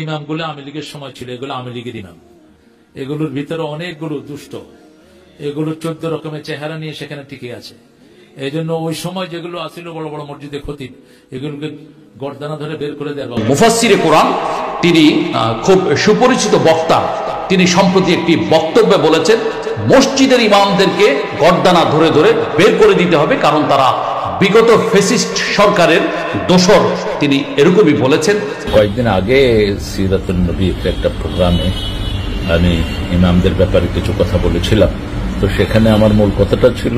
ইমামগুলো আওয়ামী লীগের সময় ছিল, এগুলো আওয়ামী লীগের ইমাম। এগুলোর ভিতরে অনেকগুলো দুষ্ট, এগুলো 14 রকমের চেহারা নিয়ে সেখানে টিকে আছে। এই জন্য ওই সময় যেগুলো আছিল বড় বড় মসজিদে খতিব, এগুলোকে গর্দানা ধরে বের করে দেওয়ার। মুফাসসিরে কোরআন তিনি খুব সুপরিচিত বক্তা, তিনি সম্প্রতি একটি বক্তব্যে বলেছেন মসজিদের ইমামদেরকে গর্দানা ধরে ধরে বের করে দিতে হবে, কারণ তারা বিগত ফ্যাসিস্ট সরকারের দোসর। তিনি এরকমই বলেছেন। কয়েকদিন আগে সিরাতুন নবী একটা প্রোগ্রামে আমি ইমামদের ব্যাপারে কিছু কথা বলেছিলাম। তো সেখানে আমার মূল কথাটা ছিল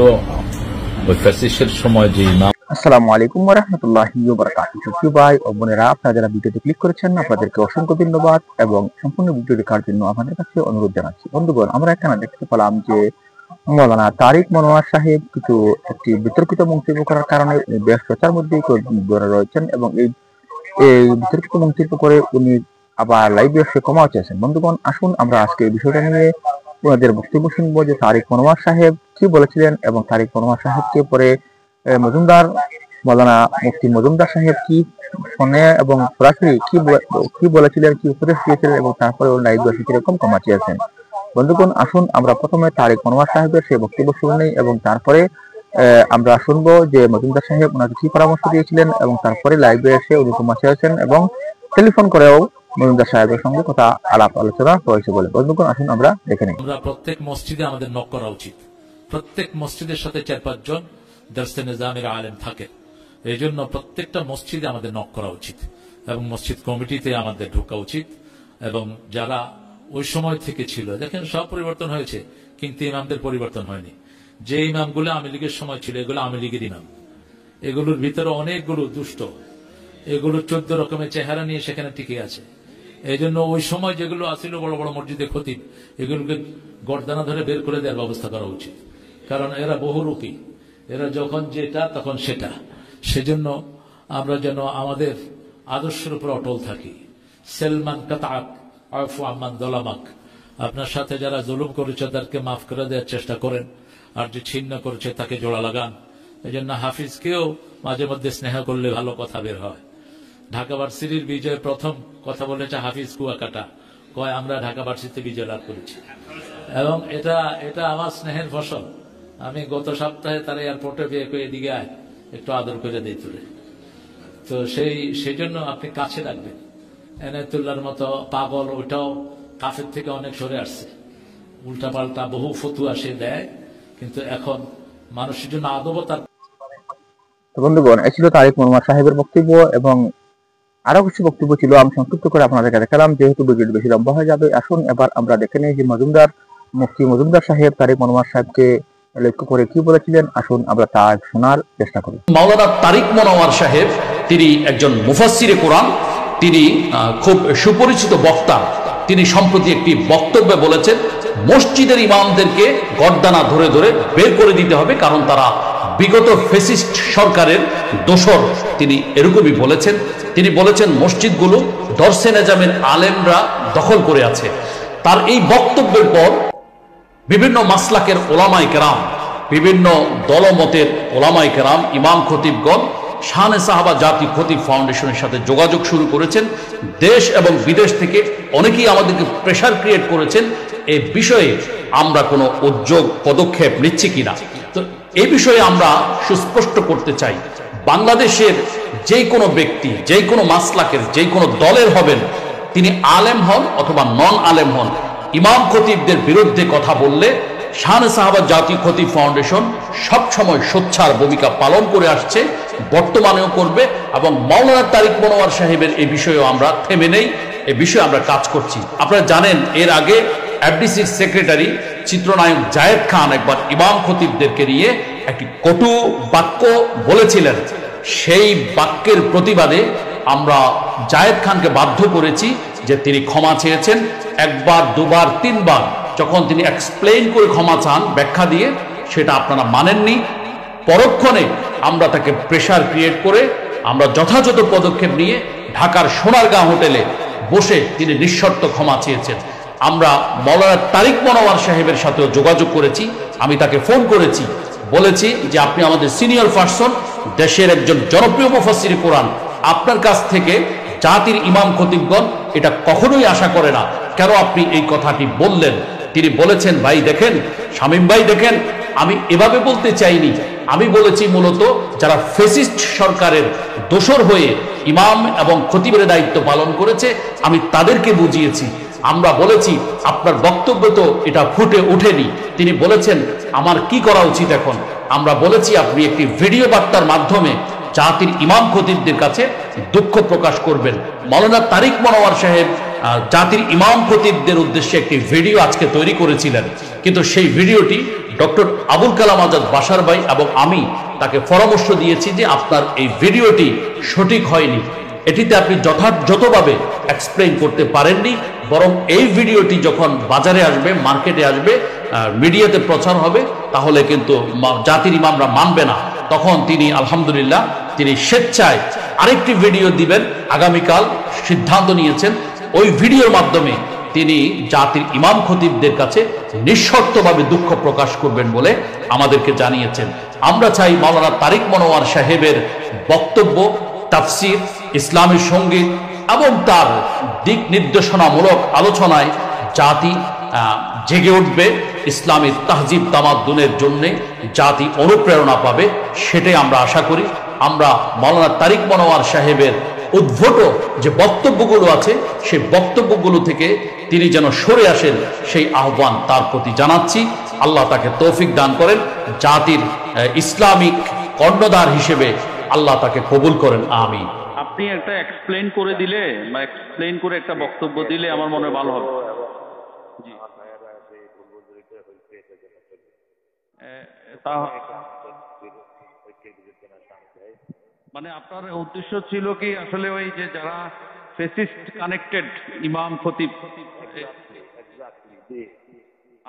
ওই ফ্যাসিস্টের সময় যে ইমাম। আসসালামু আলাইকুম ওয়া রাহমাতুল্লাহি ওয়া বারাকাতুহু। প্রিয় ভাই ও বোনেরা, আপনারা যারা ভিডিওতে ক্লিক করেছেন আপনাদেরকে অসংখ্য ধন্যবাদ এবং সম্পূর্ণ ভিডিও দেখার জন্য আপনাদের কাছে অনুরোধ জানাচ্ছি। বন্ধুগণ, আমরা এখানে দেখতে পেলাম যে মাওলানা তারিক মনোয়ার সাহেব একটি বিতর্কিত মন্তব্য করার কারণে বেশ চর্চার মধ্যে রয়েছেন এবং এই বিতর্কিত মন্তব্য করে উনি আবার লাইভে এসে ক্ষমা চেয়েছেন। বন্ধুগণ, আসুন আমরা আজকে এই বিষয়টা নিয়ে ওনাদের বক্তব্য শুনবো যে তারিক মনোয়ার সাহেব কি বলেছিলেন এবং তারিক মনোয়ার সাহেবকে পরে মজুমদার মাওলানা মুফতি মজুমদার সাহেব কি ফোনে এবং সরাসরি কি বলেছিলেন, কি উপদেশ দিয়েছিলেন এবং তারপরে ওর লাইভ এসে কিরকম ক্ষমা চেয়েছেন। বন্ধুগণ, আসুন আমরা প্রথমে তারিক মনোয়ার সাহেবের সেই বক্তব্য শুনে নেই এবং তারপরে আমরা শুনবো যে মজুমদার সাহেব ওনাকে কি পরামর্শ দিয়েছিলেন এবং তারপরে লাইভে এসে উনি ক্ষমা চেয়েছেন এবং টেলিফোন করেও মজুমদার সাহেবের সঙ্গে কথা আলাপ আলোচনা হয়েছে বলে। বন্ধুগণ, আসুন আমরা দেখে নিই। আমরা প্রত্যেক মসজিদে আমাদের নক করা উচিত। প্রত্যেক মসজিদের সাথে 4-5 জন দারসে নিজামের আলেম থাকে। এই জন্য প্রত্যেকটা মসজিদে আমাদের নক করা উচিত এবং মসজিদ কমিটিতে আমাদের ঢোকা উচিত। এবং যারা ওই সময় থেকে ছিল, দেখেন সব পরিবর্তন হয়েছে কিন্তু ইমামদের পরিবর্তন হয়নি। যে ইমামগুলো আওয়ামী লীগের সময় ছিল, এগুলো আওয়ামী লীগের ইমাম। এগুলোর ভিতরে অনেকগুলো দুষ্ট, এগুলো 14 রকমের চেহারা নিয়ে সেখানে টিকে আছে। এই জন্য ওই সময় যেগুলো আছিল বড় বড় মসজিদে খতিব, এগুলোকে গর্দানা ধরে বের করে দেওয়ার ব্যবস্থা করা উচিত। কারণ এরা বহুরূপী, এরা যখন যেটা তখন সেটা। সেজন্য আমরা যেন আমাদের আদর্শের উপর অটল থাকি। সেলমান কাতাক আফু আম্মান দলামাক, আপনার সাথে যারা জুলুম করেছে তাদেরকে মাফ করে দেওয়ার চেষ্টা করেন, আর যে ছিন্ন করেছে তাকে জোড়া লাগান। এই জন্য হাফিজকেও মাঝে মধ্যে স্নেহ করলে ভালো কথা বের হয়। ঢাকা ভার্সিটির বিজয় প্রথম কথা বলেছে হাফিজ কুয়াকাটা, কয় আমরা ঢাকা ভার্সিটিতে বিজয় লাভ করেছি এবং এটা আমার স্নেহের ফসল। আমি গত সপ্তাহে তার এয়ারপোর্টে বিয়ে করে এদিকে আয়, একটু আদর করে দিই তুলে। তো সেই জন্য আপনি কাছে রাখবেন। এনায়েতুল্লাহর মতো পাগল, ওইটাও কাফের থেকে অনেক সরে আসছে, উল্টা পাল্টা বহু ফতুয়া সে দেয়, কিন্তু এখন মানুষের জন্য আদবতার। বন্ধুগণ, এই ছিল তারিক মনোয়ার সাহেবের বক্তব্য এবং আরো কিছু বক্তব্য ছিল, আমি সংক্ষিপ্ত করে আপনাদেরকে দেখালাম যেহেতু ভিডিওটি বেশি লম্বা হয়ে যাবে। আসুন এবার আমরা দেখে নিই যে মুফতি মজুমদার সাহেব তারিক মনোয়ার সাহেবকে লক্ষ্য করে কি বলেছিলেন। আসুন আমরা তা শোনার চেষ্টা করি। মাওলানা তারিক মনোয়ার সাহেব তিনি একজন মুফাসসিরে কোরআন, তিনি খুব সুপরিচিত বক্তা। তিনি সম্প্রতি একটি বক্তব্যে বলেছেন মসজিদের ইমামদেরকে গর্দানা ধরে ধরে বের করে দিতে হবে, কারণ তারা বিগত ফ্যাসিস্ট সরকারের দোসর। তিনি এরকমই বলেছেন। তিনি বলেছেন মসজিদগুলো দরসে নিজামের আলেমরা দখল করে আছে। তার এই বক্তব্যের পর বিভিন্ন মাসলাকের ওলামায়ে কেরাম, বিভিন্ন দলমতের ওলামায়ে কেরাম, ইমাম খতিবগণ শানে সাহাবা জাতীয় খতিব ফাউন্ডেশনের সাথে যোগাযোগ শুরু করেছেন। দেশ এবং বিদেশ থেকে অনেকেই আমাদেরকে প্রেশার ক্রিয়েট করেছেন এই বিষয়ে আমরা কোনো উদ্যোগ পদক্ষেপ নিচ্ছি কিনা। তো এই বিষয়ে আমরা সুস্পষ্ট করতে চাই, বাংলাদেশের যে কোনো ব্যক্তি, যে কোনো মাসলাকের, যে কোনো দলের হবেন, তিনি আলেম হন অথবা নন আলেম হন, ইমাম খতিবদের বিরুদ্ধে কথা বললে শানে সাহাবা জাতীয় খতিব ফাউন্ডেশন সবসময় সোচ্চার ভূমিকা পালন করে আসছে, বর্তমানেও করবে। এবং মাওলানা তারিক মনোয়ার সাহেবের এই বিষয়েও আমরা থেমে নেই, এই বিষয়ে আমরা কাজ করছি। আপনারা জানেন এর আগে এফডিসির সেক্রেটারি চিত্রনায়ক জায়েদ খান একবার ইমাম খতিবদেরকে নিয়ে একটি কটু বাক্য বলেছিলেন। সেই বাক্যের প্রতিবাদে আমরা জায়েদ খানকে বাধ্য করেছি যে তিনি ক্ষমা চেয়েছেন একবার, দুবার, তিনবার। যখন তিনি এক্সপ্লেইন করে ক্ষমা চান ব্যাখ্যা দিয়ে, সেটা আপনারা মানেননি। পরক্ষণে আমরা তাকে প্রেশার ক্রিয়েট করে আমরা যথাযথ পদক্ষেপ নিয়ে ঢাকার সোনারগাঁ হোটেলে বসে তিনি নিঃশর্ত ক্ষমা চেয়েছেন। আমরা মাওলানা তারিক মনোয়ার সাহেবের সাথেও যোগাযোগ করেছি, আমি তাকে ফোন করেছি, বলেছি যে আপনি আমাদের সিনিয়র পারসন, দেশের একজন জনপ্রিয় মুফাসসিরে কোরআন, আপনার কাছ থেকে জাতির ইমাম খতিবগণ এটা কখনোই আশা করে না। কেন আপনি এই কথাটি বললেন? তিনি বলেছেন, ভাই দেখেন, শামীম ভাই দেখেন, আমি এভাবে বলতে চাইনি, আমি বলেছি মূলত যারা ফ্যাসিস্ট সরকারের দোসর হয়ে ইমাম এবং খতিবের দায়িত্ব পালন করেছে আমি তাদেরকে বুঝিয়েছি। আমরা বলেছি আপনার বক্তব্য তো এটা ফুটে ওঠেনি। তিনি বলেছেন আমার কি করা উচিত এখন? আমরা বলেছি আপনি একটি ভিডিও বার্তার মাধ্যমে জাতির ইমাম খতিবদের কাছে দুঃখ প্রকাশ করবেন। মাওলানা তারিক মনোয়ার সাহেব জাতির ইমাম খতিবদের উদ্দেশ্যে একটি ভিডিও আজকে তৈরি করেছিলেন, কিন্তু সেই ভিডিওটি ডক্টর আবুল কালাম আজাদ বাশার ভাই এবং আমি তাকে পরামর্শ দিয়েছি যে আপনার এই ভিডিওটি সঠিক হয়নি, এটিতে আপনি যথাযথভাবে এক্সপ্লেইন করতে পারেননি, বরং এই ভিডিওটি যখন বাজারে আসবে, মার্কেটে আসবে, মিডিয়াতে প্রচার হবে, তাহলে কিন্তু জাতির ইমামরা মানবে না। তখন তিনি আলহামদুলিল্লাহ তিনি স্বেচ্ছায় আরেকটি ভিডিও দিবেন, আগামীকাল সিদ্ধান্ত নিয়েছেন। ওই ভিডিওর মাধ্যমে তিনি জাতির ইমাম খতিবদের কাছে নিঃশর্তভাবে দুঃখ প্রকাশ করবেন বলে আমাদেরকে জানিয়েছেন। আমরা চাই মাওলানা তারিক মনোয়ার সাহেবের বক্তব্য, তাফসির, ইসলামী সঙ্গীত এবং তার দিক নির্দেশনামূলক আলোচনায় জাতি জেগে উঠবে, ইসলামী তাহজিব তামাদ্দুনের জন্য জাতি অনুপ্রেরণা পাবে, সেটাই আমরা আশা করি। আমরা মাওলানা তারিক মনোয়ার সাহেবের উদ্ভট যে বক্তব্যগুলো আছে সেই বক্তব্যগুলো থেকে তিনি যেন সরে আসেন সেই আহ্বান তার প্রতি জানাচ্ছি। আল্লাহ তাকে তৌফিক দান করেন, জাতির ইসলামিক কর্ণধার হিসেবে আল্লাহ তাকে কবুল করেন, আমিন। আপনি একটা এক্সপ্লেইন করে দিলে বা এক্সপ্লেইন করে একটা বক্তব্য দিলে আমার মনে হয় ভালো হবে। জি, মানে আপনার উদ্দেশ্য ছিল কি আসলে ওই যে যারা ফেসিস্ট কানেক্টেড ইমাম খতিব,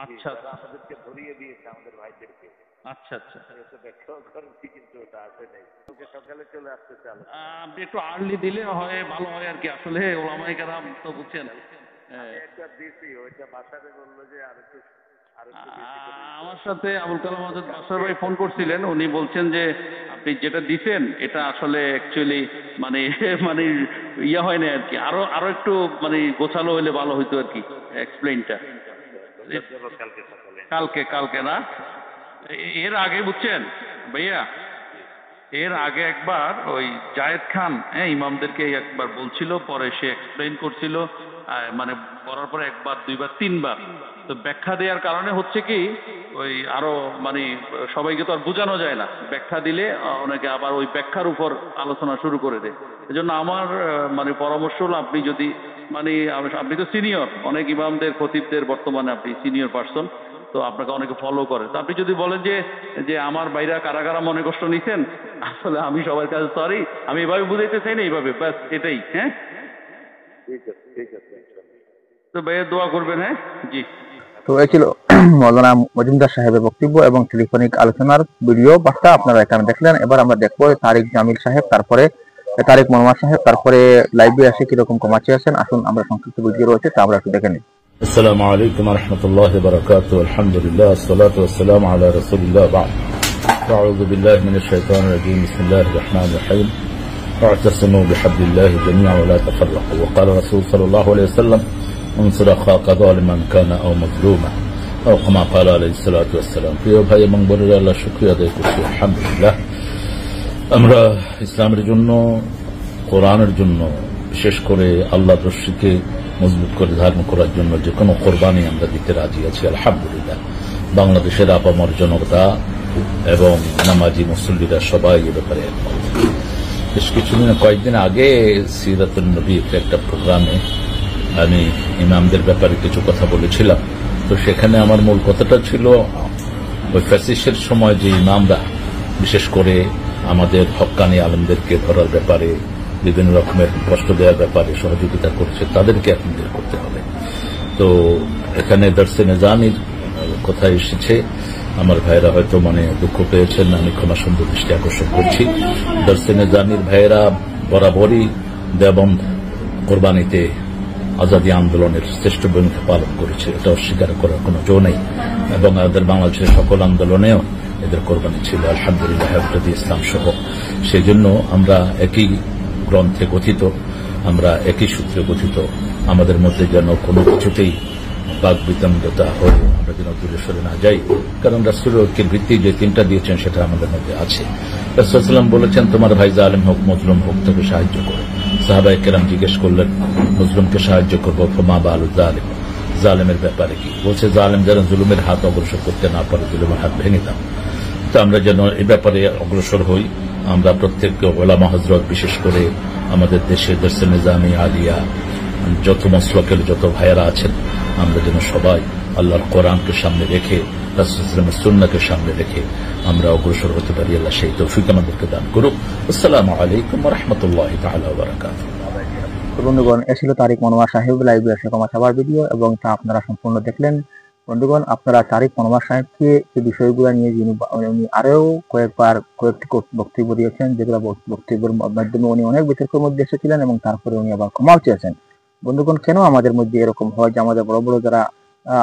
আচ্ছা আমাদেরকে ধরিয়ে দিয়েছে আমাদের ভাইদেরকে, আচ্ছা আচ্ছা, কিন্তু ওটা আসে নাই, সকালে চলে আসতে চাল, আপনি একটু আর্লি দিলে হয় ভালো হয় আর কি। আসলে ওলামায়ে কেরাম তো বুঝছেন, একটা দিছি ওইটা বাসারে বললো যে আর একটু আমার সাথে আবুল কালাম আজাদ বাশার ভাই ফোন করছিলেন, উনি বলছেন যে আপনি যেটা দিছেন এটা আসলে অ্যাকচুয়ালি মানে মানে ইয়া হয় না আর কি, আরো একটু মানে গোছালো হলে ভালো হইতো আর কি এক্সপ্লেইনটা। কালকে না, এর আগে বুঝছেন ভাইয়া, এর আগে একবার ওই জায়েদ খান ইমামদেরকে একবার বলছিল, পরে সে এক্সপ্লেইন করছিল, মানে করার পরে একবার, দুইবার, তিনবার। তো ব্যাখ্যা দেওয়ার কারণে হচ্ছে কি ওই আরো মানে সবাইকে তো আর বোঝানো যায় না, ব্যাখ্যা দিলে অনেকে আবার ওই ব্যাখ্যার উপর আলোচনা শুরু করে দেয়। এজন্য আমার মানে পরামর্শ হলো আপনি যদি মানে আপনি তো সিনিয়র, অনেক ইমামদের খতিবদের বর্তমানে আপনি সিনিয়র পার্সন, তো আপনাকে অনেকে ফলো করে, তো আপনি যদি বলেন যে আমার বাইরা কারা কারা মনে কষ্ট নিছেন, আসলে আমি সবার কাছে সরি, আমি এভাবে বুঝাইতে চাই না, এইভাবে ব্যাস এটাই। হ্যাঁ ঠিক আছে, তো ভাইয়া দোয়া করবেন। হ্যাঁ জি। তো এই ছিল মাওলানা মজুমদার সাহেবের বক্তব্য এবং টেলিফোনিক আলোচনার ভিডিও বার্তা আপনারা এখানে দেখলেন। এবার আমরা দেখবো তারিক জামিল সাহেব, তারপরে তারিক মনোয়ার সাহেব, তারপরে লাইভে আসে কিরকম কমাচি আছেন। আসুন আমরা সংক্ষিপ্ত ভিডিও রয়েছে তা আমরা একটু দেখে নিই। আসসালামু আলাইকুম ওয়া রাহমাতুল্লাহি ওয়া বারাকাতুহু। আলহামদুলিল্লাহ, আসসালাতু ওয়াসসালামু আলা রাসূলিল্লাহ, বা'দ। আউযু বিল্লাহি মিনাশ শাইতানির রাজীম। বিসমিল্লাহির রাহমানির রাহিম। واعتصموا بحبل الله جميعا ولا تفرقوا وقال رسول صلى الله عليه وسلم انصر اخاك ظالما كان او مظلوما او كما قال عليه الصلاه والسلام। প্রিয় ভাই এবং বোনেরা, আল্লাহর শুকরিয়া আদায় করছি, আলহামদুলিল্লাহ। আমরা ইসলামের জন্য, কোরআনের জন্য, বিশেষ করে আল্লাহর রশিকে মজবুত করে ধারণ করার জন্য যে কোনো কোরবানি আমরা দিতে রাজি আছি, আলহামদুলিল্লাহ। বাংলাদেশের আপামর জনতা এবং নামাজি মুসল্লিরা সবাই এ ব্যাপারে একমত। বেশ কয়েকদিন আগে সিরাতুন নবী একটা প্রোগ্রামে আমি ইমামদের ব্যাপারে কিছু কথা বলেছিলাম। তো সেখানে আমার মূল কথাটা ছিল ওই ফ্যাসিস্টের সময় যে ইমামরা বিশেষ করে আমাদের হক্কানি আলেমদেরকে ধরার ব্যাপারে, বিভিন্ন রকমের কষ্ট দেওয়ার ব্যাপারে সহযোগিতা করছে, তাদেরকে এখন বের করতে হবে। তো এখানে দর্শে নিজামির কথা এসেছে, আমার ভাইরা হয়তো দুঃখ পেয়েছেন, আমি ক্ষমা সুন্দর দৃষ্টি আকর্ষণ করছি। দর্শে নিজামির ভাইয়েরা বরাবরই দেওবন্দ কোরবানিতে আজাদী আন্দোলনের শ্রেষ্ঠ ভূমিকা পালন করেছে, এটা অস্বীকার করার কোনো জো নেই। এবং আমাদের বাংলাদেশের সকল আন্দোলনেও এদের কোরবানি ছিল, আলহামদুলিল্লাহ, হেফাজতে ইসলাম সহ। সেই জন্য আমরা একই গ্রন্থে কথিত আমরা একই সূত্রে গঠিত, আমাদের মধ্যে যেন কোনো কিছুতেই বাকবিতণ্ডতা হয়ে আমরা যেন দূরে সরে না যাই, কারণ রাসূল ঐক্যের ভিত্তি যে তিনটা দিয়েছেন সেটা আমাদের মধ্যে আছে। রাসূল সাল্লাল্লাহু বলেছেন, তোমার ভাই জালেম হোক মজলুম হোক তাকে সাহায্য করো। সাহাবায়ে কেরাম জিজ্ঞেস করলেন, মজলুমকে সাহায্য করবো, ফমা বালু জালিম, জালেমের ব্যাপারে কি? বলছে, জালেম যেন জুলুমের হাত অগ্রসর করতে না পারে, জুলুমের হাত ভেঙে দাও। তো আমরা যেন এই ব্যাপারে অগ্রসর হই। আমরা প্রত্যেক ওলামা হযরত, বিশেষ করে আমাদের দেশে দরসে নিজামী আলিয়া যত মসলকের যত ভাইয়েরা আছেন, আমরা যেন সবাই আল্লাহর কোরআনকে সামনে রেখে, রাসূল সাল্লাল্লাহু আলাইহি ওয়াসাল্লামের সুন্নাহকে সামনে রেখে আমরা অগ্রসর হতে পারি। আল্লাহ সেই তৌফিক আমাদেরকে দান করুক। আসসালামু আলাইকুম ওয়া রাহমাতুল্লাহি তাআলা ওয়া বারাকাতুহু। বন্ধুগণ, এ ছিল তারিক মনোয়ার সাহেব লাইভে ক্ষমা চাওয়ার ভিডিও এবং তা আপনারা সম্পূর্ণ দেখলেন। বন্ধুগণ, আপনারা তারিক মনোয়ার সাহেবকে এই বিষয়গুলো নিয়ে উনি আরো কয়েকটি বক্তব্য দিয়েছেন, যেগুলো বক্তব্যের মাধ্যমে উনি অনেক বিতর্কের মধ্যে এসেছিলেন এবং তারপরে উনি আবার ক্ষমাও চেয়েছেন। বন্ধুগণ, কেন আমাদের মধ্যে এরকম হয় যে আমাদের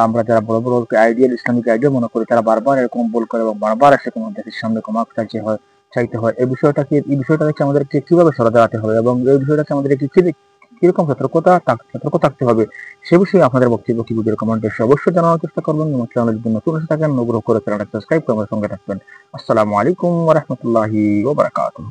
আমরা যারা বড় বড় আইডিয়াল ইসলামিক আইডিয়া মনে করি, তারা বারবার এরকম ভুল করে এবং বারবার এসে কোনো দেশের সামনে ক্ষমা চাইতে হয়। এই বিষয়টাকে আমাদেরকে কিভাবে সরে দাঁড়াতে হবে এবং এই বিষয়টাকে আমাদেরকে কিরকম সতর্ক থাকতে হবে, সে বিষয়ে আপনাদের বক্তব্য কি ভিডিওর কমেন্টে অবশ্যই জানানোর চেষ্টা করবেন। এবং চ্যানেলের জন্য নতুন এসে থাকেন, অনুগ্রহ করে চ্যানেলটা সাবস্ক্রাইব করে আমার সঙ্গে থাকবেন। আসসালামু আলাইকুম ওয়া রাহমাতুল্লাহি ওয়া বারাকাতুহু।